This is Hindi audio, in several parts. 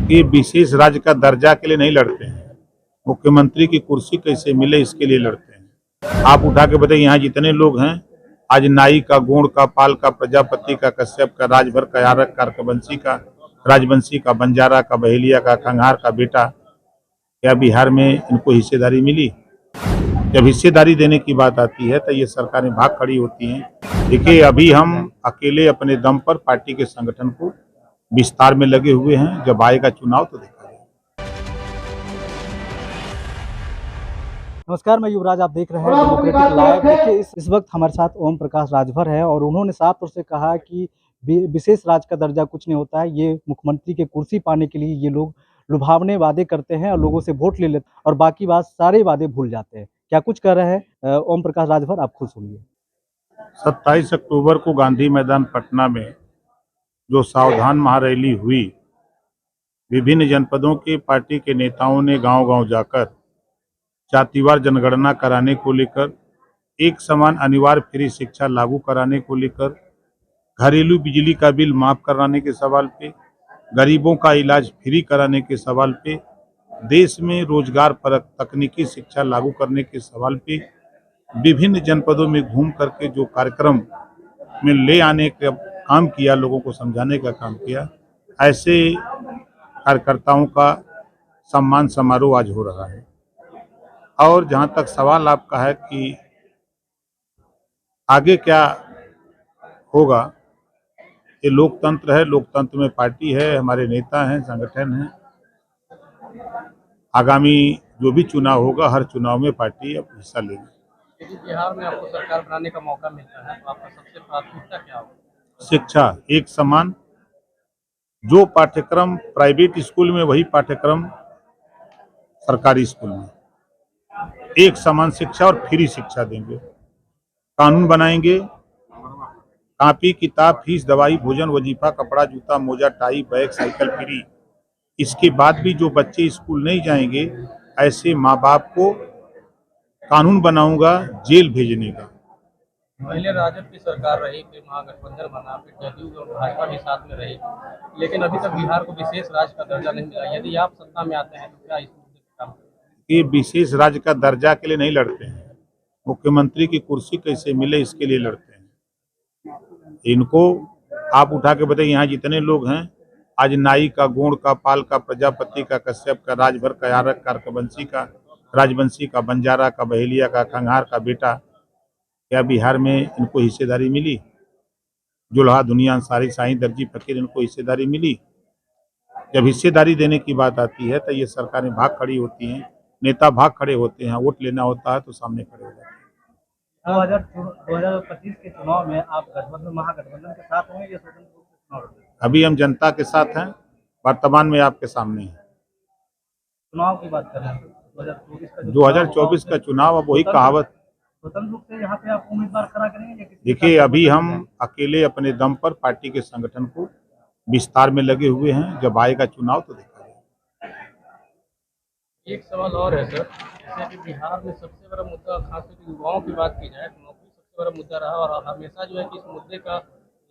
कि विशेष राज्य का दर्जा के लिए नहीं लड़ते हैं, मुख्यमंत्री की कुर्सी कैसे मिले इसके लिए लड़ते हैं। आप उठा के बताइए, यहाँ जितने लोग हैं, आज नाई का, गोंड का, पाल का, प्रजापति का, कश्यप का, राजभर का, यारक का, राजवंशी का, राजवंशी का, बंजारा का, बहेलिया का, खंघार का बेटा, क्या बिहार में इनको हिस्सेदारी मिली? जब हिस्सेदारी देने की बात आती है तो ये सरकारें भाग खड़ी होती हैं। देखिए, अभी हम अकेले अपने दम पर पार्टी के संगठन को विस्तार में लगे हुए हैं। जब आएगा चुनाव तो देखा जाएगा। नमस्कार, मैं युवराज, आप देख रहे हैं डेमोक्रेटिक लाइव। देखिए, इस वक्त हमारे साथ ओम प्रकाश राजभर है और उन्होंने साफ तौर से कहा कि विशेष राज्य का दर्जा कुछ नहीं होता है। ये मुख्यमंत्री की कुर्सी पाने के लिए ये लोग लुभावने वादे करते हैं और लोगों से वोट ले लेते हैं और बाकी बात सारे वादे भूल जाते हैं। क्या कुछ कर रहे हैं ओम प्रकाश राजभर, आप खुद सुनिए। 27 अक्टूबर को गांधी मैदान पटना में जो सावधान महारैली हुई, विभिन्न जनपदों के पार्टी के नेताओं ने गांव-गांव जाकर जातिवार जनगणना कराने को लेकर, एक समान अनिवार्य फ्री शिक्षा लागू कराने को लेकर, घरेलू बिजली का बिल माफ कराने के सवाल पे, गरीबों का इलाज फ्री कराने के सवाल पे, देश में रोजगार परक तकनीकी शिक्षा लागू करने के सवाल पे विभिन्न जनपदों में घूम करके जो कार्यक्रम में ले आने का काम किया, लोगों को समझाने का काम किया, ऐसे कार्यकर्ताओं का सम्मान समारोह आज हो रहा है। और जहाँ तक सवाल आपका है कि आगे क्या होगा, ये लोकतंत्र है, लोकतंत्र में पार्टी है, हमारे नेता हैं, संगठन हैं। आगामी जो भी चुनाव होगा, हर चुनाव में पार्टी अब हिस्सा लेगी। यदि बिहार में आपको सरकार बनाने का मौका मिलता है तो आपका सबसे प्राथमिकता क्या होगा? शिक्षा एक समान, जो पाठ्यक्रम प्राइवेट स्कूल में वही पाठ्यक्रम सरकारी स्कूल में, एक समान शिक्षा और फ्री शिक्षा देंगे। कानून बनाएंगे, कॉपी किताब, फीस, दवाई, भोजन, वजीफा, कपड़ा, जूता, मोजा, टाई, बैग, साइकिल फ्री। इसके बाद भी जो बच्चे स्कूल नहीं जाएंगे, ऐसे माँ बाप को कानून बनाऊंगा जेल भेजने का। पहले राजद की सरकार रही, फिर महागठबंधन बना, फिर जदयू और भाजपा भी साथ में रही, लेकिन अभी तक बिहार को विशेष राज्य का दर्जा नहीं मिला। यदि आप सत्ता में आते हैं तो क्या इस मुद्दे पर काम करेंगे? ये विशेष राज्य का दर्जा के लिए नहीं लड़ते हैं, मुख्यमंत्री की कुर्सी कैसे मिले इसके लिए लड़ते हैं। इनको आप उठा के बताइए, यहाँ जितने लोग हैं, आज नाई का, गोंड का, पाल का, प्रजापति का, कश्यप का, राजभर का, यारक का, राजवंशी का, बंजारा का, बहेलिया का, खंघार का बेटा, क्या बिहार में इनको हिस्सेदारी मिली? जुल्हा, दुनिया, अंसारी, साईं, दर्जी, फकीर, इनको हिस्सेदारी मिली? जब हिस्सेदारी देने की बात आती है तो ये सरकारें भाग खड़ी होती हैं, नेता भाग खड़े होते हैं। वोट लेना होता है तो सामने खड़े हो जाते हैं। 2025 के चुनाव में आप गठबंधन महागठबंधन के साथ होंगे या स्वतंत्र रूप से चुनाव लड़ेंगे? अभी हम जनता के साथ हैं, वर्तमान में आपके सामने हैं। चुनाव की बात कर रहे हैं 2024 का 2024 का चुनाव, अब वही कहावत। स्वतंत्र रूप से यहाँ पे आप उम्मीदवार खड़ा करेंगे या किसी? देखिए, अभी हम अकेले अपने दम पर पार्टी के संगठन को विस्तार में लगे हुए हैं। जब आएगा चुनाव तो देखा जाएगा। एक सवाल और है सर, जैसे कि बिहार में सबसे बड़ा मुद्दा, खासकर युवाओं की बात की जाए तो नौकरी सबसे बड़ा मुद्दा रहा और हमेशा जो है कि इस मुद्दे का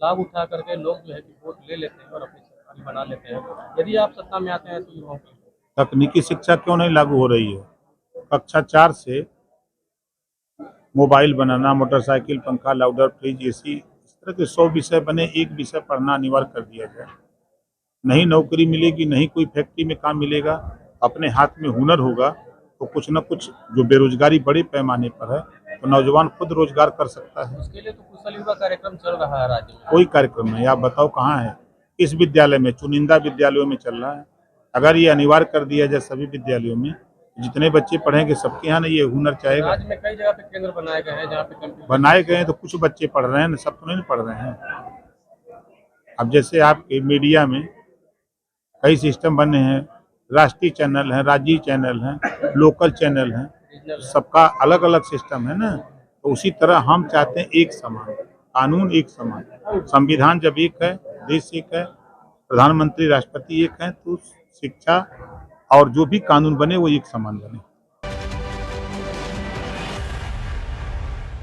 लाभ उठा करके लोग जो है कि वोट ले लेते हैं और अपनी सरकार बना लेते हैं। यदि आप सत्ता में आते हैं तो युवाओं के लिए तकनीकी शिक्षा क्यों नहीं लागू हो रही है? कक्षा 4 से मोबाइल बनाना, मोटरसाइकिल, पंखा, लाउडर, फ्रिज, एसी, इस तरह के 100 विषय बने, एक विषय पढ़ना अनिवार्य कर दिया जाए। नहीं नौकरी मिलेगी, नहीं कोई फैक्ट्री में काम मिलेगा। अपने हाथ में हुनर होगा तो कुछ न कुछ, जो बेरोजगारी बड़े पैमाने पर है, तो नौजवान खुद रोजगार कर सकता है। उसके लिए तो कुशल युवा कार्यक्रम चल रहा है राज्य में। कोई कार्यक्रम नहीं, आप बताओ कहाँ है? इस विद्यालय में, चुनिंदा विद्यालयों में चल रहा है। अगर ये अनिवार्य कर दिया जाए सभी विद्यालयों में, जितने बच्चे पढ़ेंगे सबके यहाँ ना ये हुनर चाहेगा। राज्य में कई जगह पे केंद्र बनाए गए हैं जहाँ पे कंप्यूटर बनाए गए हैं तो कुछ बच्चे पढ़ रहे हैं ना, सब तो नहीं पढ़ रहे हैं। अब जैसे आपके मीडिया में कई सिस्टम बने हैं, राष्ट्रीय चैनल हैं, राज्य चैनल हैं, लोकल चैनल हैं, सबका अलग अलग सिस्टम है ना। तो उसी तरह हम चाहते हैं एक समान कानून, एक समान संविधान। जब एक है, देश एक है, प्रधानमंत्री राष्ट्रपति एक है, तो शिक्षा और जो भी कानून बने वो एक समान बने।